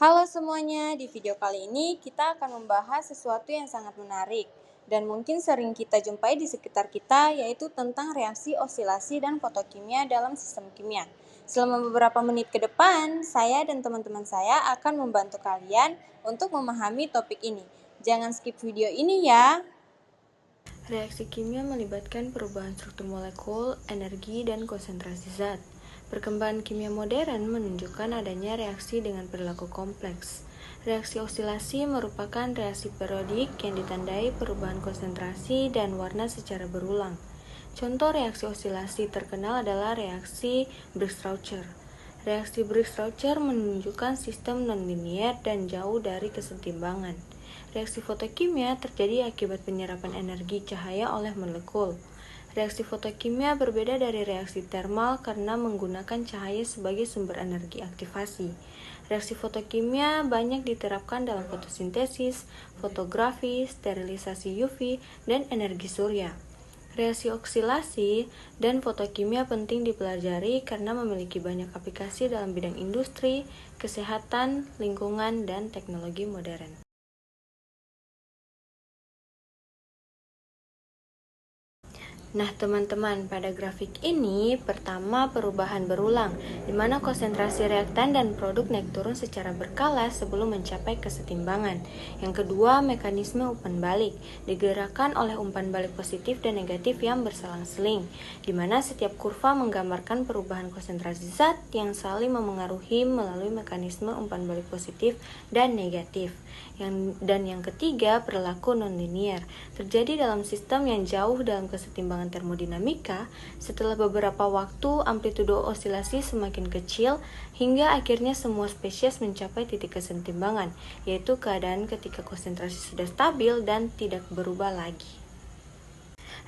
Halo semuanya, di video kali ini kita akan membahas sesuatu yang sangat menarik dan mungkin sering kita jumpai di sekitar kita, yaitu tentang reaksi osilasi dan fotokimia dalam sistem kimia. Selama beberapa menit ke depan, saya dan teman-teman saya akan membantu kalian untuk memahami topik ini. Jangan skip video ini ya. Reaksi kimia melibatkan perubahan struktur molekul, energi, dan konsentrasi zat. Perkembangan kimia modern menunjukkan adanya reaksi dengan perilaku kompleks. Reaksi osilasi merupakan reaksi periodik yang ditandai perubahan konsentrasi dan warna secara berulang. Contoh reaksi osilasi terkenal adalah reaksi Briggs-Rauscher. Reaksi Briggs-Rauscher menunjukkan sistem nonlinier dan jauh dari kesetimbangan. Reaksi fotokimia terjadi akibat penyerapan energi cahaya oleh molekul. Reaksi fotokimia berbeda dari reaksi termal karena menggunakan cahaya sebagai sumber energi aktivasi. Reaksi fotokimia banyak diterapkan dalam fotosintesis, fotografi, sterilisasi UV, dan energi surya. Reaksi oksilasi dan fotokimia penting dipelajari karena memiliki banyak aplikasi dalam bidang industri, kesehatan, lingkungan, dan teknologi modern. Nah teman-teman, pada grafik ini pertama perubahan berulang, di mana konsentrasi reaktan dan produk naik turun secara berkala sebelum mencapai kesetimbangan. Yang kedua, mekanisme umpan balik, digerakkan oleh umpan balik positif dan negatif yang berselang-seling, di mana setiap kurva menggambarkan perubahan konsentrasi zat yang saling memengaruhi melalui mekanisme umpan balik positif dan negatif. Dan yang ketiga, perilaku nonlinier, terjadi dalam sistem yang jauh dalam kesetimbangan termodinamika. Setelah beberapa waktu, amplitudo osilasi semakin kecil hingga akhirnya semua spesies mencapai titik kesetimbangan, yaitu keadaan ketika konsentrasi sudah stabil dan tidak berubah lagi.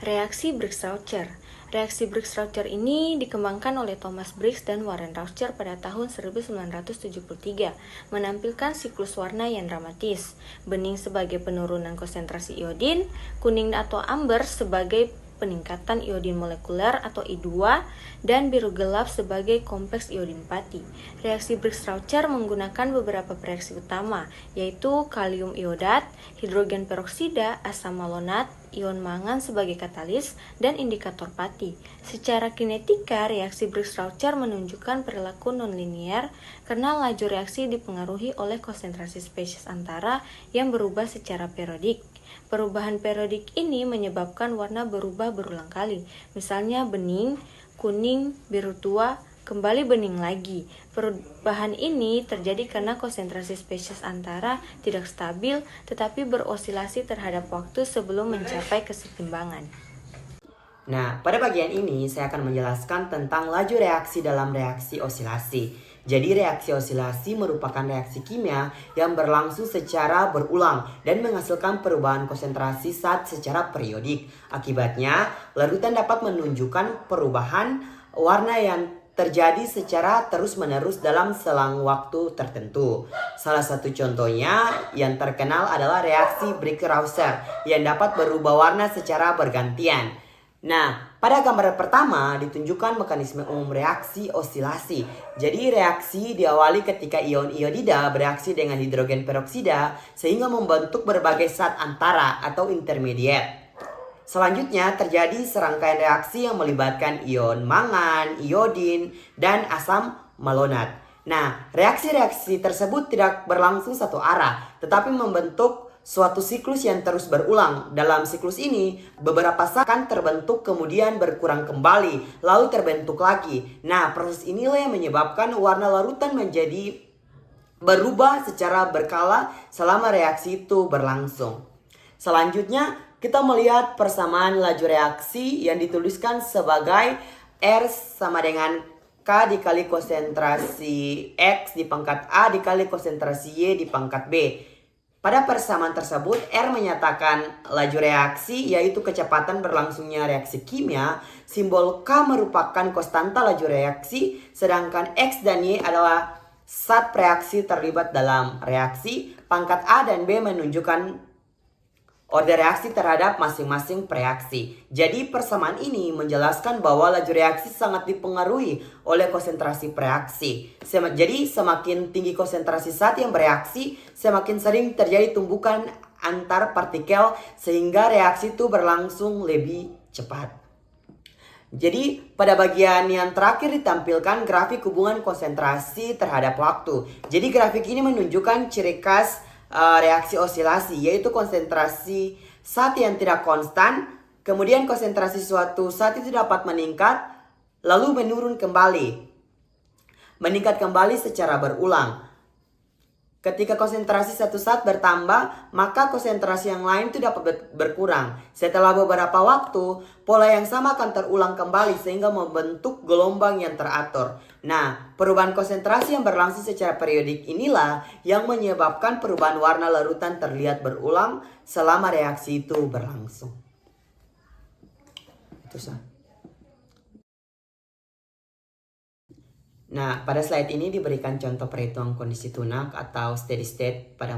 Reaksi Briggs-Rauscher. Reaksi Briggs-Rauscher ini dikembangkan oleh Thomas Briggs dan Warren Rauscher pada tahun 1973, menampilkan siklus warna yang dramatis. Bening sebagai penurunan konsentrasi iodin, kuning atau amber sebagai peningkatan iodin molekuler atau I2, dan biru gelap sebagai kompleks iodin pati. Reaksi Briggs-Rauscher menggunakan beberapa reaksi utama, yaitu kalium iodat, hidrogen peroksida, asam malonat, ion mangan sebagai katalis, dan indikator pati. Secara kinetika, reaksi Briggs-Rauscher menunjukkan perilaku nonlinier karena laju reaksi dipengaruhi oleh konsentrasi spesies antara yang berubah secara periodik. Perubahan periodik ini menyebabkan warna berubah berulang kali, misalnya bening, kuning, biru tua, kembali bening lagi. Perubahan ini terjadi karena konsentrasi spesies antara tidak stabil tetapi berosilasi terhadap waktu sebelum mencapai kesetimbangan. Nah, pada bagian ini saya akan menjelaskan tentang laju reaksi dalam reaksi osilasi. Jadi reaksi osilasi merupakan reaksi kimia yang berlangsung secara berulang dan menghasilkan perubahan konsentrasi zat secara periodik. Akibatnya, larutan dapat menunjukkan perubahan warna yang terjadi secara terus-menerus dalam selang waktu tertentu. Salah satu contohnya yang terkenal adalah reaksi Briggs-Rauscher yang dapat berubah warna secara bergantian. Nah, pada gambar pertama ditunjukkan mekanisme umum reaksi osilasi. Jadi reaksi diawali ketika ion iodida bereaksi dengan hidrogen peroksida sehingga membentuk berbagai zat antara atau intermediate. Selanjutnya terjadi serangkaian reaksi yang melibatkan ion mangan, iodin, dan asam malonat. Nah, reaksi-reaksi tersebut tidak berlangsung satu arah, tetapi membentuk suatu siklus yang terus berulang. Dalam siklus ini, beberapa zat akan terbentuk kemudian berkurang kembali, lalu terbentuk lagi. Nah, proses inilah yang menyebabkan warna larutan menjadi berubah secara berkala selama reaksi itu berlangsung. Selanjutnya, kita melihat persamaan laju reaksi yang dituliskan sebagai R sama dengan K dikali konsentrasi X di pangkat A dikali konsentrasi Y di pangkat B. Pada persamaan tersebut, R menyatakan laju reaksi, yaitu kecepatan berlangsungnya reaksi kimia. Simbol K merupakan konstanta laju reaksi, sedangkan X dan Y adalah zat reaksi terlibat dalam reaksi. Pangkat A dan B menunjukkan order reaksi terhadap masing-masing reaksi. Jadi persamaan ini menjelaskan bahwa laju reaksi sangat dipengaruhi oleh konsentrasi reaksi. Jadi semakin tinggi konsentrasi zat yang bereaksi, semakin sering terjadi tumbukan antar partikel sehingga reaksi itu berlangsung lebih cepat. Jadi pada bagian yang terakhir ditampilkan grafik hubungan konsentrasi terhadap waktu. Jadi grafik ini menunjukkan ciri khas reaksi osilasi, yaitu konsentrasi zat yang tidak konstan, kemudian konsentrasi suatu zat itu dapat meningkat, lalu menurun kembali. Meningkat kembali secara berulang. Ketika konsentrasi satu zat bertambah, maka konsentrasi yang lain itu dapat berkurang. Setelah beberapa waktu, pola yang sama akan terulang kembali sehingga membentuk gelombang yang teratur. Nah, perubahan konsentrasi yang berlangsung secara periodik inilah yang menyebabkan perubahan warna larutan terlihat berulang selama reaksi itu berlangsung. Itu sah. Nah, pada slide ini diberikan contoh perhitungan kondisi tunak atau steady state pada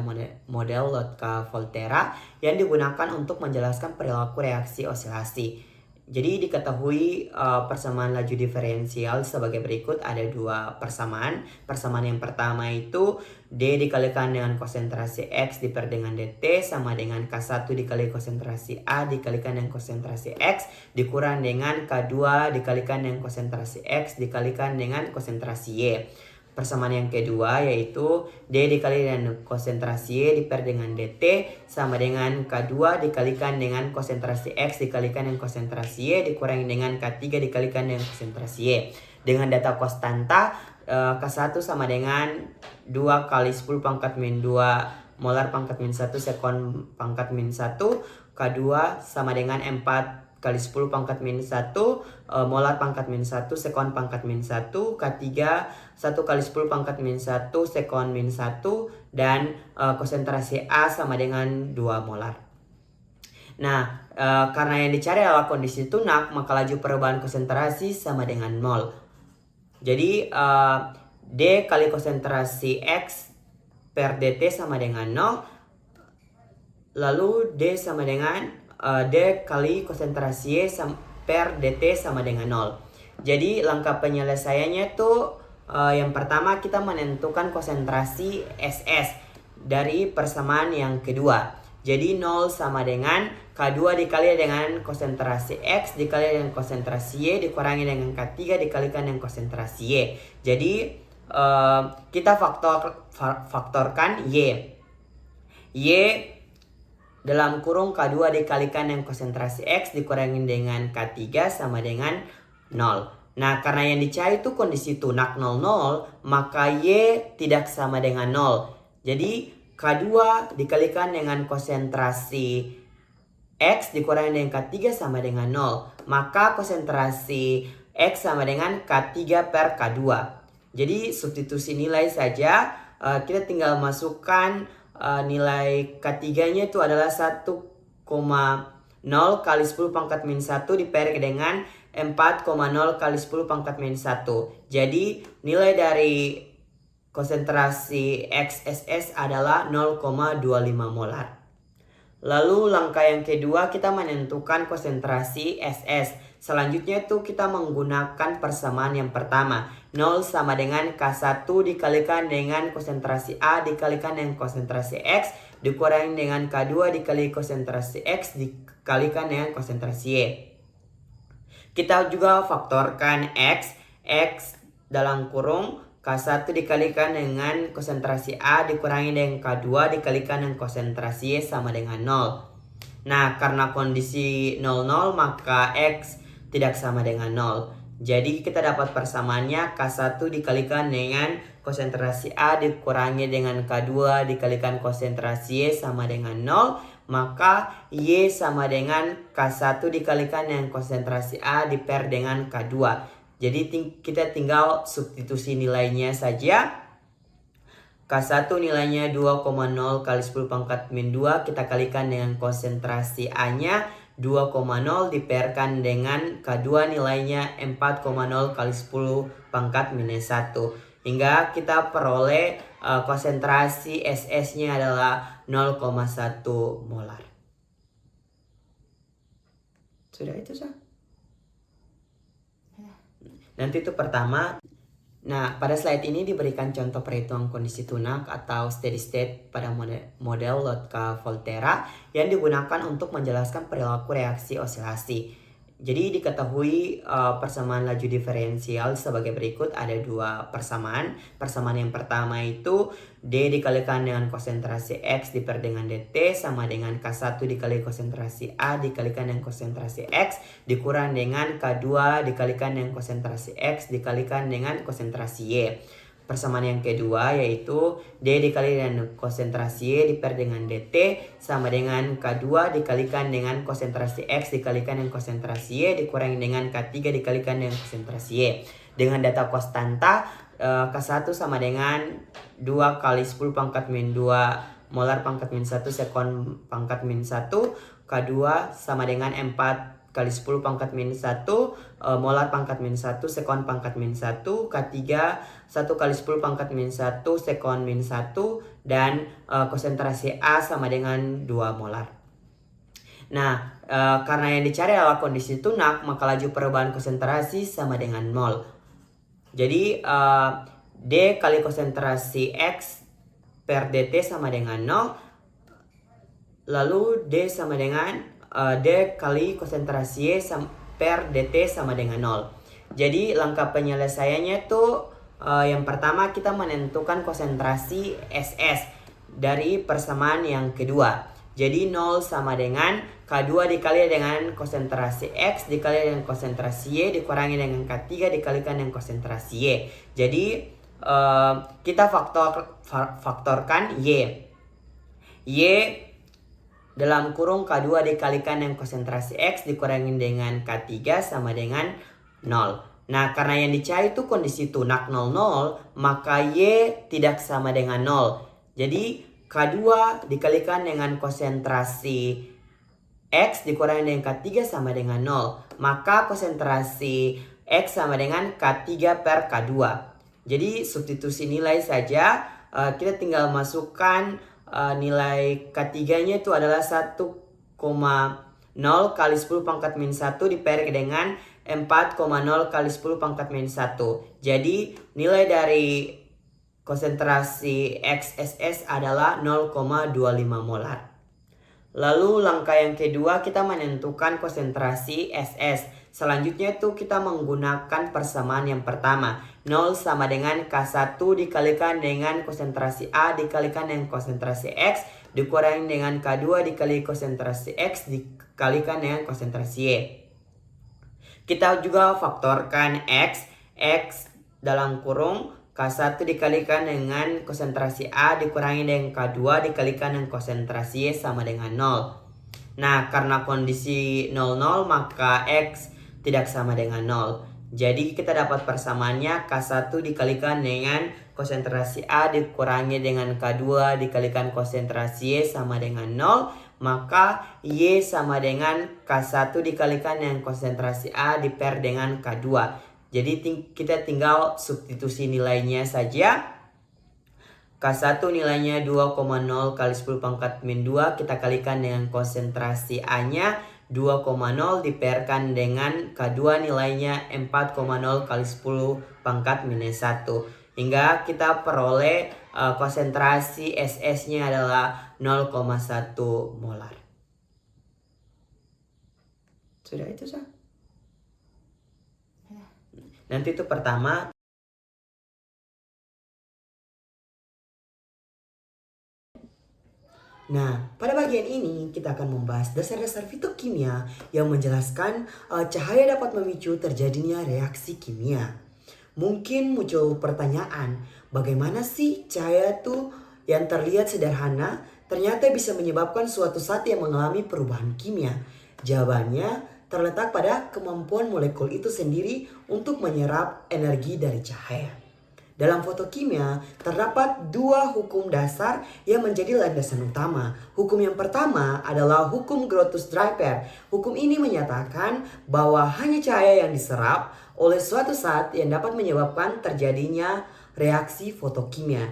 model Lotka-Volterra yang digunakan untuk menjelaskan perilaku reaksi osilasi. Jadi diketahui persamaan laju diferensial sebagai berikut. Ada dua persamaan. Persamaan yang pertama itu D dikalikan dengan konsentrasi X diper dengan DT sama dengan K1 dikali konsentrasi A dikalikan dengan konsentrasi X dikurang dengan K2 dikalikan dengan konsentrasi X dikalikan dengan konsentrasi Y. Persamaan yang kedua yaitu D dikali dengan konsentrasi Y diper dengan DT sama dengan K2 dikalikan dengan konsentrasi X dikalikan dengan konsentrasi Y dikurangi dengan K3 dikalikan dengan konsentrasi Y. Dengan data konstanta K1 sama dengan 2 kali 10 pangkat min 2 molar pangkat min 1 sekon pangkat min 1. K2 sama dengan 4 kali 10 pangkat min 1 molar pangkat min 1 sekon pangkat min 1. K3 1 kali 10 pangkat min 1 sekon min 1 dan konsentrasi A sama dengan 2 molar. Nah, karena yang dicari adalah kondisi tunak, maka laju perubahan konsentrasi sama dengan 0. Jadi D kali konsentrasi X per DT sama dengan 0. Lalu D sama dengan D kali konsentrasi Y per DT sama dengan 0. Jadi langkah penyelesaiannya itu yang pertama kita menentukan konsentrasi SS dari persamaan yang kedua. Jadi 0 sama dengan K2 dikali dengan konsentrasi X dikali dengan konsentrasi Y dikurangi dengan K3 dikalikan dengan konsentrasi Y. Jadi kita faktorkan Y. Y dalam kurung K2 dikalikan dengan konsentrasi X dikurangi dengan K3 sama dengan 0. Nah, karena yang dicari itu kondisi tunak 00, maka Y tidak sama dengan 0. Jadi K2 dikalikan dengan konsentrasi X dikurangi dengan K3 sama dengan 0. Maka konsentrasi X sama dengan K3 per K2. Jadi substitusi nilai saja, kita tinggal masukkan nilai K3-nya itu adalah 1,0 kali 10 pangkat min 1 diper dengan 4,0 kali 10 pangkat min 1. Jadi nilai dari konsentrasi XSS adalah 0,25 molar. Lalu langkah yang kedua kita menentukan konsentrasi SS. Selanjutnya itu kita menggunakan persamaan yang pertama. 0 sama dengan K1 dikalikan dengan konsentrasi A dikalikan dengan konsentrasi X dikurangi dengan K2 dikali konsentrasi X dikalikan dengan konsentrasi Y. Kita juga faktorkan X dalam kurung K1 dikalikan dengan konsentrasi A dikurangi dengan K2 dikalikan dengan konsentrasi Y sama dengan 0. Nah, karena kondisi 00 maka X tidak sama dengan 0. Jadi kita dapat persamaannya K1 dikalikan dengan konsentrasi A dikurangi dengan K2 dikalikan konsentrasi Y sama dengan 0. Maka Y sama dengan K1 dikalikan dengan konsentrasi A diper dengan K2. Jadi kita tinggal substitusi nilainya saja. K1 nilainya 2,0 kali 10 pangkat min 2. Kita kalikan dengan konsentrasi A-nya 2,0 diperkan dengan K2 nilainya 4,0 kali 10 pangkat minus 1. Hingga kita peroleh konsentrasi SS-nya adalah 0,1 molar. Sudah itu sah. Nanti itu pertama. Nah, pada slide ini diberikan contoh perhitungan kondisi tunak atau steady state pada model Lotka-Volterra yang digunakan untuk menjelaskan perilaku reaksi osilasi. Jadi diketahui persamaan laju diferensial sebagai berikut. Ada dua persamaan. Persamaan yang pertama itu D dikalikan dengan konsentrasi X diper dengan DT sama dengan K1 dikali konsentrasi A dikalikan dengan konsentrasi X dikurang dengan K2 dikalikan dengan konsentrasi X dikalikan dengan konsentrasi Y. Persamaan yang kedua yaitu D dikali dengan konsentrasi Y diper dengan DT sama dengan K2 dikalikan dengan konsentrasi X dikalikan dengan konsentrasi Y dikurangi dengan K3 dikalikan dengan konsentrasi Y. Dengan data konstanta K1 sama dengan 2 kali 10 pangkat min 2 molar pangkat min 1 sekon pangkat min 1. K2 sama dengan 4 kali 10 pangkat min 1 molar pangkat min 1 sekon pangkat min 1. K3 1 kali 10 pangkat min 1 sekon min 1 dan konsentrasi A sama dengan 2 molar. Nah, karena yang dicari adalah kondisi tunak, maka laju perubahan konsentrasi sama dengan nol. Jadi D kali konsentrasi X per DT sama dengan 0. Lalu D sama dengan D kali konsentrasi Y per DT sama dengan 0. Jadi langkah penyelesaiannya tuh yang pertama kita menentukan konsentrasi SS dari persamaan yang kedua. Jadi 0 sama dengan K2 dikali dengan konsentrasi X dikali dengan konsentrasi Y dikurangi dengan K3 dikalikan dengan konsentrasi Y. Jadi kita faktorkan Y. Y dalam kurung K2 dikalikan dengan konsentrasi X dikurangi dengan K3 sama dengan 0. Nah, karena yang dicari itu kondisi tunak 00, maka Y tidak sama dengan 0. Jadi K2 dikalikan dengan konsentrasi X dikurangi dengan K3 sama dengan 0. Maka konsentrasi X sama dengan K3 per K2. Jadi substitusi nilai saja, kita tinggal masukkan nilai K3-nya itu adalah 1,0 kali 10 pangkat min 1 diper dengan 4,0 kali 10 pangkat min 1. Jadi nilai dari konsentrasi XSS adalah 0,25 molar. Lalu langkah yang kedua kita menentukan konsentrasi SS. Selanjutnya itu kita menggunakan persamaan yang pertama. 0 sama dengan K1 dikalikan dengan konsentrasi A dikalikan dengan konsentrasi X dikurangi dengan K2 dikali konsentrasi X dikalikan dengan konsentrasi Y. Kita juga faktorkan X dalam kurung K1 dikalikan dengan konsentrasi A dikurangi dengan K2 dikalikan dengan konsentrasi Y sama dengan 0. Nah, karena kondisi 00 maka X tidak sama dengan 0. Jadi kita dapat persamaannya K1 dikalikan dengan konsentrasi A dikurangi dengan K2 dikalikan konsentrasi Y sama dengan 0. Maka Y sama dengan K1 dikalikan dengan konsentrasi A diper dengan K2. Jadi kita tinggal substitusi nilainya saja. K1 nilainya 2,0 kali 10 pangkat min 2 kita kalikan dengan konsentrasi A-nya 2,0 diperkan dengan K2 nilainya 4,0 kali 10 pangkat minus 1. Hingga kita peroleh konsentrasi SS-nya adalah 0,1 molar. Sudah itu sah. Nanti itu pertama. Nah, pada bagian ini kita akan membahas dasar-dasar fitokimia yang menjelaskan cahaya dapat memicu terjadinya reaksi kimia. Mungkin muncul pertanyaan, bagaimana sih cahaya itu yang terlihat sederhana ternyata bisa menyebabkan suatu zat yang mengalami perubahan kimia? Jawabannya terletak pada kemampuan molekul itu sendiri untuk menyerap energi dari cahaya. Dalam fotokimia, terdapat dua hukum dasar yang menjadi landasan utama. Hukum yang pertama adalah hukum Grotius-Draper. Hukum ini menyatakan bahwa hanya cahaya yang diserap oleh suatu zat yang dapat menyebabkan terjadinya reaksi fotokimia.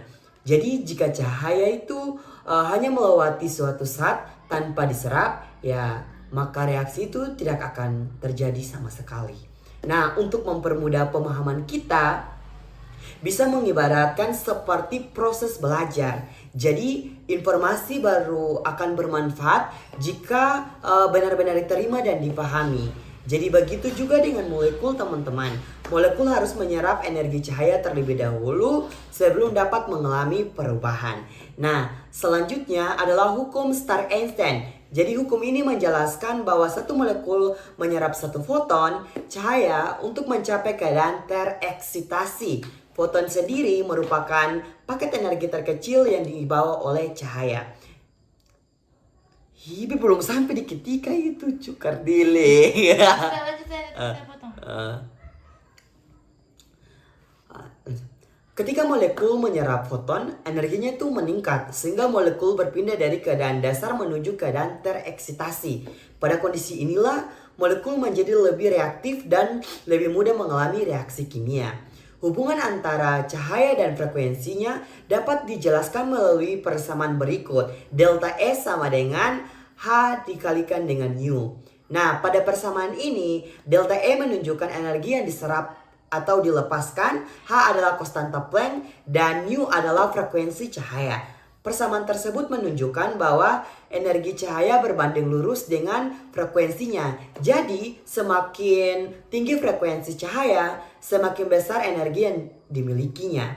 Jadi jika cahaya itu hanya melewati suatu zat tanpa diserap, ya maka reaksi itu tidak akan terjadi sama sekali. Nah, untuk mempermudah pemahaman kita, bisa mengibaratkan seperti proses belajar. Jadi informasi baru akan bermanfaat jika benar-benar diterima dan dipahami. Jadi begitu juga dengan molekul, teman-teman. Molekul harus menyerap energi cahaya terlebih dahulu sebelum dapat mengalami perubahan. Nah, selanjutnya adalah hukum Stark-Einstein. Jadi hukum ini menjelaskan bahwa satu molekul menyerap satu foton cahaya untuk mencapai keadaan tereksitasi. Foton sendiri merupakan paket energi terkecil yang dibawa oleh cahaya. Hibi belum sampai di ketika itu, cukar dile. Saya potong. Ketika molekul menyerap foton, energinya itu meningkat sehingga molekul berpindah dari keadaan dasar menuju keadaan tereksitasi. Pada kondisi inilah molekul menjadi lebih reaktif dan lebih mudah mengalami reaksi kimia. Hubungan antara cahaya dan frekuensinya dapat dijelaskan melalui persamaan berikut. Delta E sama dengan H dikalikan dengan U. Nah, pada persamaan ini, delta E menunjukkan energi yang diserap atau dilepaskan, H adalah konstanta Planck, dan U adalah frekuensi cahaya. Persamaan tersebut menunjukkan bahwa energi cahaya berbanding lurus dengan frekuensinya. Jadi, semakin tinggi frekuensi cahaya, semakin besar energi yang dimilikinya.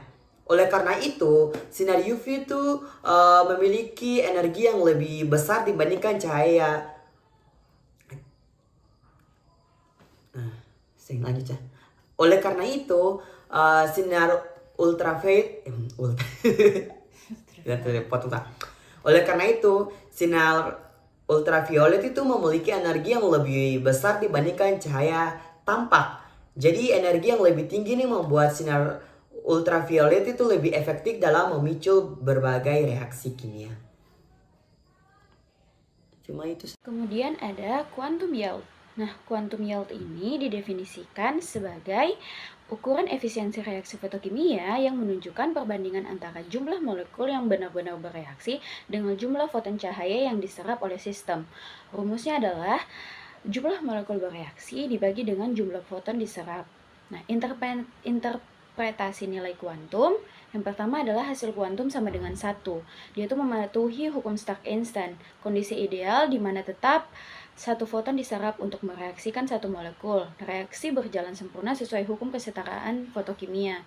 Oleh karena itu, sinar UV itu memiliki energi yang lebih besar dibandingkan cahaya. Lanjut ya. Oleh karena itu, sinar ultraviolet Oleh karena itu, sinar ultraviolet itu memiliki energi yang lebih besar dibandingkan cahaya tampak. Jadi energi yang lebih tinggi ini membuat sinar ultraviolet itu lebih efektif dalam memicu berbagai reaksi kimia. Cuma itu. Kemudian ada quantum yield. Nah, quantum yield ini didefinisikan sebagai ukuran efisiensi reaksi fotokimia yang menunjukkan perbandingan antara jumlah molekul yang benar-benar bereaksi dengan jumlah foton cahaya yang diserap oleh sistem. Rumusnya adalah jumlah molekul bereaksi dibagi dengan jumlah foton diserap. Nah, interpretasi nilai kuantum yang pertama adalah hasil kuantum sama dengan 1. Dia itu mematuhi hukum Stark-Einstein, kondisi ideal di mana tetap satu foton diserap untuk mereaksikan satu molekul. Reaksi berjalan sempurna sesuai hukum kesetaraan fotokimia.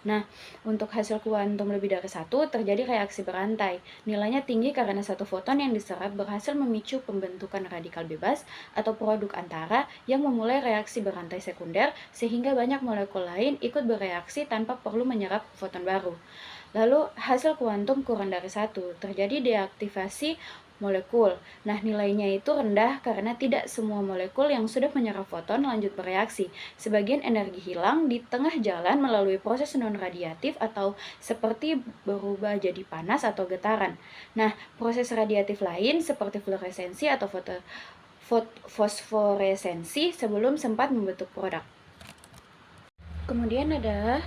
Nah, untuk hasil kuantum lebih dari 1 terjadi reaksi berantai. Nilainya tinggi karena satu foton yang diserap berhasil memicu pembentukan radikal bebas atau produk antara yang memulai reaksi berantai sekunder sehingga banyak molekul lain ikut bereaksi tanpa perlu menyerap foton baru. Lalu hasil kuantum kurang dari 1 terjadi deaktivasi molekul. Nah, nilainya itu rendah karena tidak semua molekul yang sudah menyerap foton lanjut bereaksi. Sebagian energi hilang di tengah jalan melalui proses non-radiatif atau seperti berubah jadi panas atau getaran. Nah, proses radiatif lain seperti fluoresensi atau fosforesensi sebelum sempat membentuk produk. Kemudian ada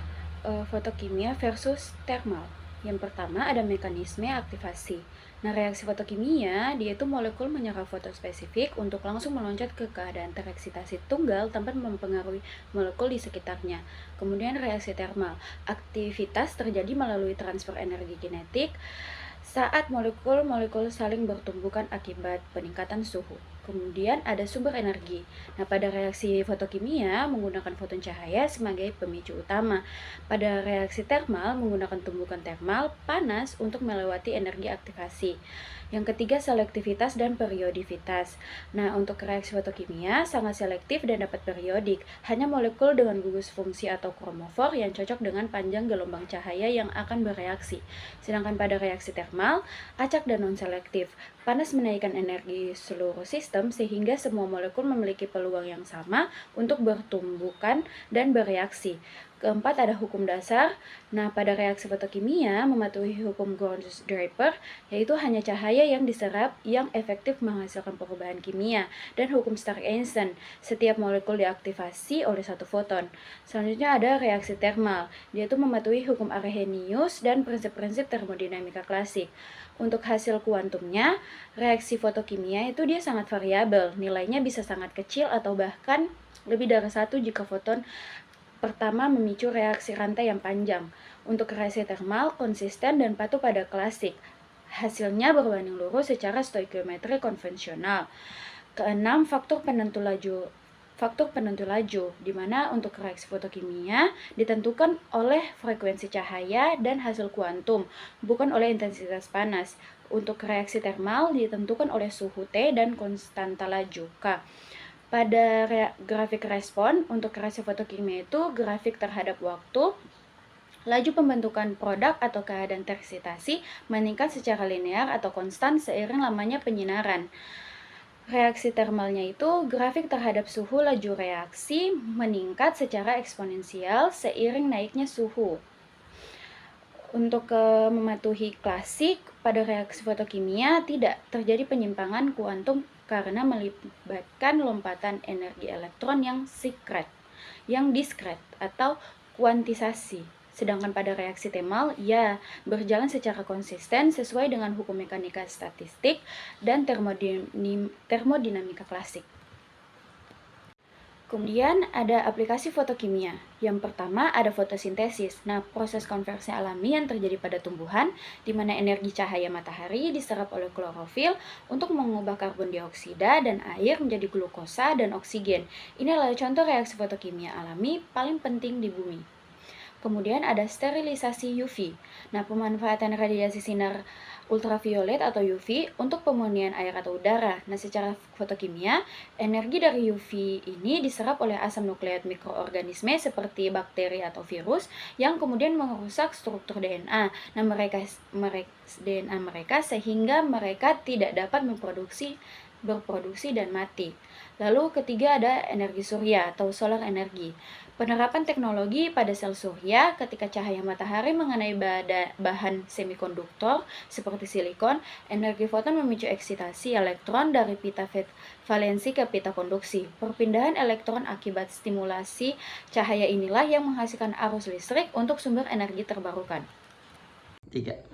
fotokimia versus thermal. Yang pertama ada mekanisme aktivasi. Nah, reaksi fotokimia, dia itu molekul menyerap foton spesifik untuk langsung meloncat ke keadaan tereksitasi tunggal tanpa mempengaruhi molekul di sekitarnya. Kemudian reaksi thermal, aktivitas terjadi melalui transfer energi kinetik saat molekul-molekul saling bertumbukan akibat peningkatan suhu. Kemudian ada sumber energi. Nah, pada reaksi fotokimia menggunakan foton cahaya sebagai pemicu utama. Pada reaksi thermal menggunakan tumbukan thermal panas untuk melewati energi aktivasi. Yang ketiga, selektivitas dan periodivitas. Nah, untuk reaksi fotokimia sangat selektif dan dapat periodik. Hanya molekul dengan gugus fungsi atau kromofor yang cocok dengan panjang gelombang cahaya yang akan bereaksi. Sedangkan pada reaksi thermal, acak dan non-selektif. Panas menaikkan energi seluruh sistem sehingga semua molekul memiliki peluang yang sama untuk bertumbukan dan bereaksi. Keempat ada hukum dasar. Nah, pada reaksi fotokimia mematuhi hukum Gauss-Draper, yaitu hanya cahaya yang diserap yang efektif menghasilkan perubahan kimia, dan hukum Stark-Einstein, setiap molekul diaktifasi oleh satu foton. Selanjutnya ada reaksi termal, yaitu mematuhi hukum Arrhenius dan prinsip-prinsip termodinamika klasik. Untuk hasil kuantumnya, reaksi fotokimia itu dia sangat variabel, nilainya bisa sangat kecil atau bahkan lebih dari 1 jika foton pertama memicu reaksi rantai yang panjang. Untuk reaksi termal konsisten dan patuh pada klasik. Hasilnya berbanding lurus secara stoikiometri konvensional. Keenam, faktor penentu laju, di mana untuk reaksi fotokimia ditentukan oleh frekuensi cahaya dan hasil kuantum, bukan oleh intensitas panas. Untuk reaksi termal ditentukan oleh suhu T dan konstanta laju K. Pada grafik respon, untuk reaksi fotokimia itu grafik terhadap waktu, laju pembentukan produk atau keadaan tereksitasi meningkat secara linear atau konstan seiring lamanya penyinaran. Reaksi termalnya itu grafik terhadap suhu laju reaksi meningkat secara eksponensial seiring naiknya suhu. Untuk mematuhi klasik, pada reaksi fotokimia tidak terjadi penyimpangan kuantum karena melibatkan lompatan energi elektron yang diskret atau kuantisasi. Sedangkan pada reaksi termal, ya berjalan secara konsisten sesuai dengan hukum mekanika statistik dan termodinamika klasik. Kemudian ada aplikasi fotokimia. Yang pertama ada fotosintesis. Nah, proses konversi alami yang terjadi pada tumbuhan di mana energi cahaya matahari diserap oleh klorofil untuk mengubah karbon dioksida dan air menjadi glukosa dan oksigen. Ini adalah contoh reaksi fotokimia alami paling penting di bumi. Kemudian ada sterilisasi UV. Nah, pemanfaatan radiasi sinar ultraviolet atau UV untuk pemurnian air atau udara. Nah, secara fotokimia, energi dari UV ini diserap oleh asam nukleat mikroorganisme seperti bakteri atau virus yang kemudian merusak struktur DNA. Nah, DNA mereka sehingga mereka tidak dapat berproduksi dan mati. Lalu ketiga ada energi surya atau solar energi. Penerapan teknologi pada sel surya ketika cahaya matahari mengenai bahan semikonduktor seperti silikon, energi foton memicu eksitasi elektron dari pita valensi ke pita konduksi. Perpindahan elektron akibat stimulasi cahaya inilah yang menghasilkan arus listrik untuk sumber energi terbarukan. 3.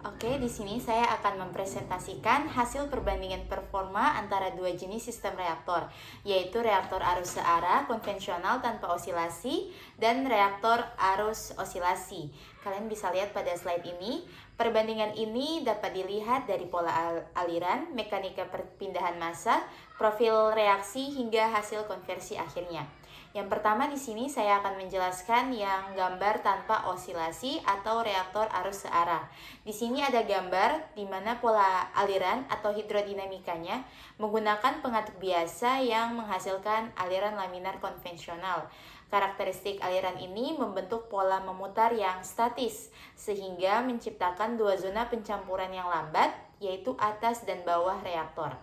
Oke, di sini saya akan mempresentasikan hasil perbandingan performa antara dua jenis sistem reaktor, yaitu reaktor arus searah konvensional tanpa osilasi dan reaktor arus osilasi. Kalian bisa lihat pada slide ini. Perbandingan ini dapat dilihat dari pola aliran, mekanika perpindahan massa, profil reaksi hingga hasil konversi akhirnya. Yang pertama di sini saya akan menjelaskan yang gambar tanpa osilasi atau reaktor arus searah. Di sini ada gambar di mana pola aliran atau hidrodinamikanya menggunakan pengatur biasa yang menghasilkan aliran laminar konvensional. Karakteristik aliran ini membentuk pola memutar yang statis sehingga menciptakan dua zona pencampuran yang lambat, yaitu atas dan bawah reaktor.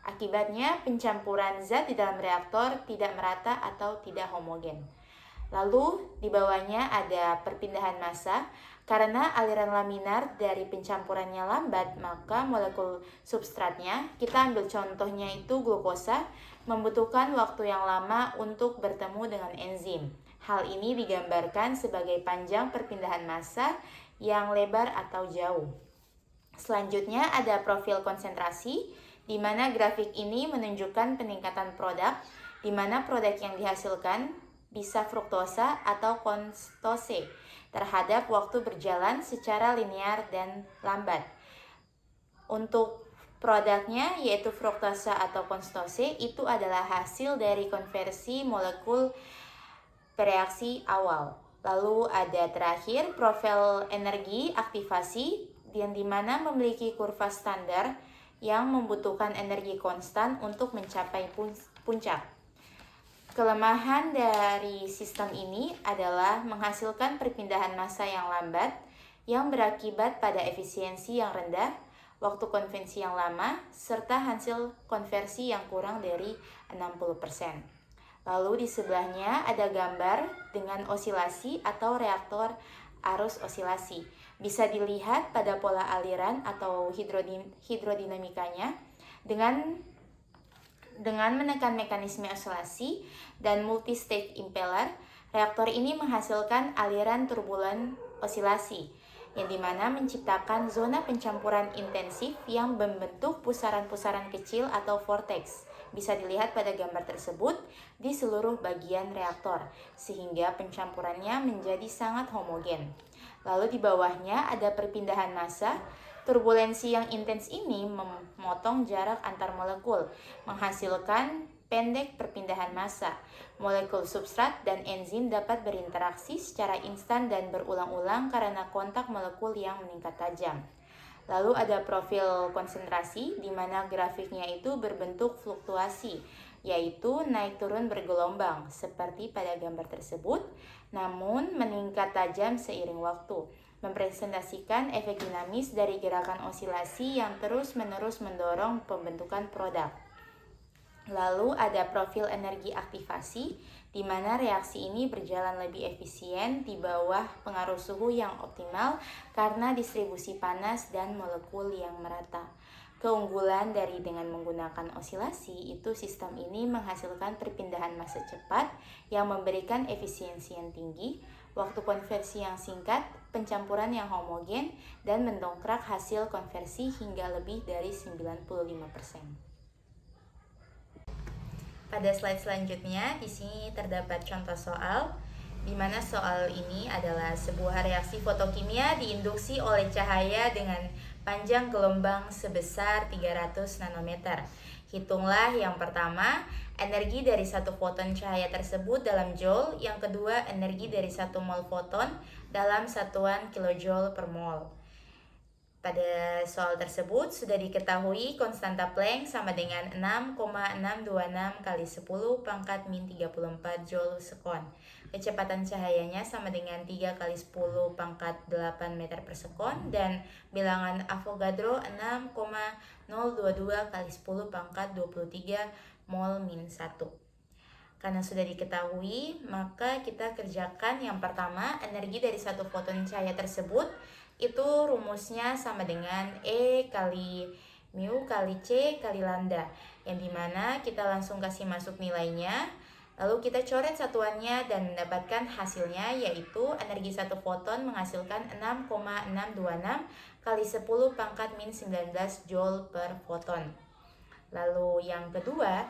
Akibatnya, pencampuran zat di dalam reaktor tidak merata atau tidak homogen. Lalu, di bawahnya ada perpindahan massa. Karena aliran laminar dari pencampurannya lambat, maka molekul substratnya, kita ambil contohnya itu glukosa, membutuhkan waktu yang lama untuk bertemu dengan enzim. Hal ini digambarkan sebagai panjang perpindahan massa yang lebar atau jauh. Selanjutnya ada profil konsentrasi, di mana grafik ini menunjukkan peningkatan produk, di mana produk yang dihasilkan bisa fruktosa atau konstose terhadap waktu berjalan secara linear dan lambat. Untuk produknya yaitu fruktosa atau konstose itu adalah hasil dari konversi molekul bereaksi awal. Lalu ada terakhir profil energi aktivasi yang dimana memiliki kurva standar yang membutuhkan energi konstan untuk mencapai puncak. Kelemahan dari sistem ini adalah menghasilkan perpindahan massa yang lambat yang berakibat pada efisiensi yang rendah, waktu konvensi yang lama, serta hasil konversi yang kurang dari 60%. Lalu di sebelahnya ada gambar dengan osilasi atau reaktor arus osilasi. Bisa dilihat pada pola aliran atau hidrodinamikanya dengan menekan mekanisme osilasi dan multi-stage impeller. Reaktor ini menghasilkan aliran turbulen osilasi, yang dimana menciptakan zona pencampuran intensif yang membentuk pusaran-pusaran kecil atau vortex. Bisa dilihat pada gambar tersebut di seluruh bagian reaktor, sehingga pencampurannya menjadi sangat homogen. Lalu di bawahnya ada perpindahan massa. Turbulensi yang intens ini memotong jarak antar molekul, menghasilkan pendek perpindahan massa. Molekul substrat dan enzim dapat berinteraksi secara instan dan berulang-ulang karena kontak molekul yang meningkat tajam. Lalu ada profil konsentrasi, di mana grafiknya itu berbentuk fluktuasi, yaitu naik turun bergelombang, seperti pada gambar tersebut, namun meningkat tajam seiring waktu, mempresentasikan efek dinamis dari gerakan osilasi yang terus-menerus mendorong pembentukan produk. Lalu ada profil energi aktivasi, di mana reaksi ini berjalan lebih efisien di bawah pengaruh suhu yang optimal karena distribusi panas dan molekul yang merata. Keunggulan dari dengan menggunakan osilasi itu sistem ini menghasilkan perpindahan massa cepat yang memberikan efisiensi yang tinggi, waktu konversi yang singkat, pencampuran yang homogen, dan mendongkrak hasil konversi hingga lebih dari 95%. Pada slide selanjutnya, di sini terdapat contoh soal, di mana soal ini adalah sebuah reaksi fotokimia diinduksi oleh cahaya dengan panjang gelombang sebesar 300 nanometer. Hitunglah yang pertama, energi dari satu foton cahaya tersebut dalam joule, yang kedua, energi dari 1 mol foton dalam satuan kilojoule per mol. Pada soal tersebut sudah diketahui konstanta Planck sama dengan 6,626 kali 10 pangkat min 34 joule sekon. Kecepatan cahayanya sama dengan 3 kali 10 pangkat 8 meter per sekon, dan bilangan Avogadro 6,022 kali 10 pangkat 23 mol min 1. Karena sudah diketahui, maka kita kerjakan yang pertama, energi dari satu foton cahaya tersebut itu rumusnya sama dengan E kali mu kali C kali lambda, yang dimana kita langsung kasih masuk nilainya, lalu kita coret satuannya dan mendapatkan hasilnya, yaitu energi satu foton menghasilkan 6,626 kali 10 pangkat min 19 joule per foton. Lalu yang kedua,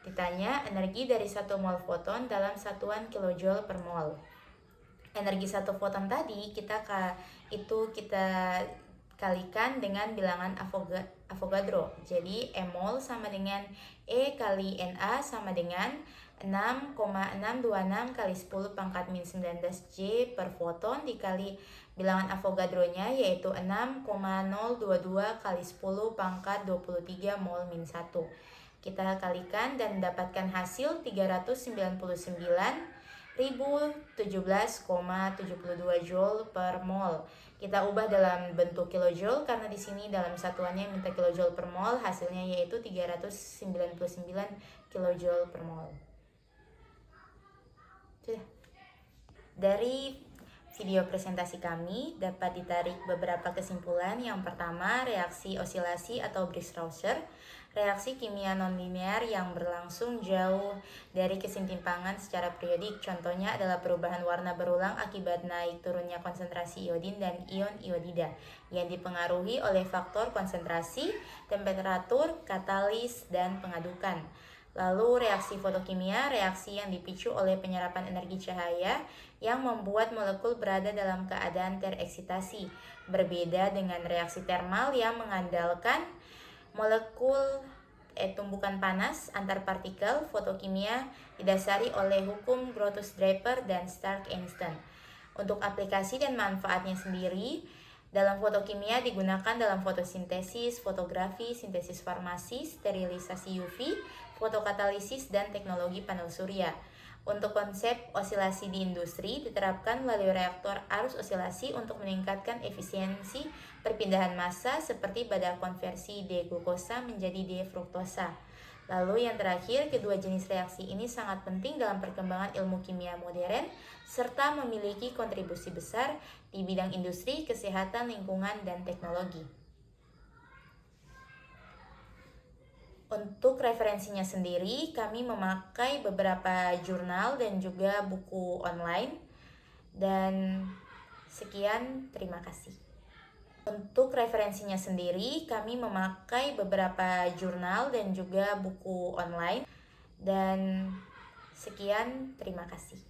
ditanya energi dari 1 mol foton dalam satuan kilojoule per mol. Energi satu foton tadi kita kalikan dengan bilangan Avogadro. Jadi E mol sama dengan E kali Na sama dengan 6,626 kali 10 pangkat min 19 J per foton dikali bilangan Avogadro-nya, yaitu 6,022 kali 10 pangkat 23 mol min 1. Kita kalikan dan mendapatkan hasil 399.017,72 joule per mol. Kita ubah dalam bentuk kilojoule karena di sini dalam satuannya minta kilojoule per mol, hasilnya yaitu 399 kilojoule per mol. Sudah. Dari video presentasi kami dapat ditarik beberapa kesimpulan. Yang pertama, reaksi osilasi atau Briggs-Rauscher, reaksi kimia nonlinear yang berlangsung jauh dari kesetimbangan secara periodik. Contohnya adalah perubahan warna berulang akibat naik turunnya konsentrasi iodin dan ion iodida yang dipengaruhi oleh faktor konsentrasi, temperatur, katalis, dan pengadukan. Lalu reaksi fotokimia, reaksi yang dipicu oleh penyerapan energi cahaya yang membuat molekul berada dalam keadaan tereksitasi. Berbeda dengan reaksi termal yang mengandalkan molekul tumbukan panas antar partikel. Fotokimia didasari oleh hukum Grotius-Draper dan Stark-Einstein. Untuk aplikasi dan manfaatnya sendiri, dalam fotokimia digunakan dalam fotosintesis, fotografi, sintesis farmasi, sterilisasi UV, fotokatalisis, dan teknologi panel surya. Untuk konsep osilasi di industri diterapkan melalui reaktor arus osilasi untuk meningkatkan efisiensi perpindahan massa seperti pada konversi D-glukosa menjadi D-fruktosa. Lalu yang terakhir, kedua jenis reaksi ini sangat penting dalam perkembangan ilmu kimia modern serta memiliki kontribusi besar di bidang industri, kesehatan, lingkungan, dan teknologi. Untuk referensinya sendiri, kami memakai beberapa jurnal dan juga buku online. Dan sekian, terima kasih. Untuk referensinya sendiri, kami memakai beberapa jurnal dan juga buku online. Dan sekian, terima kasih.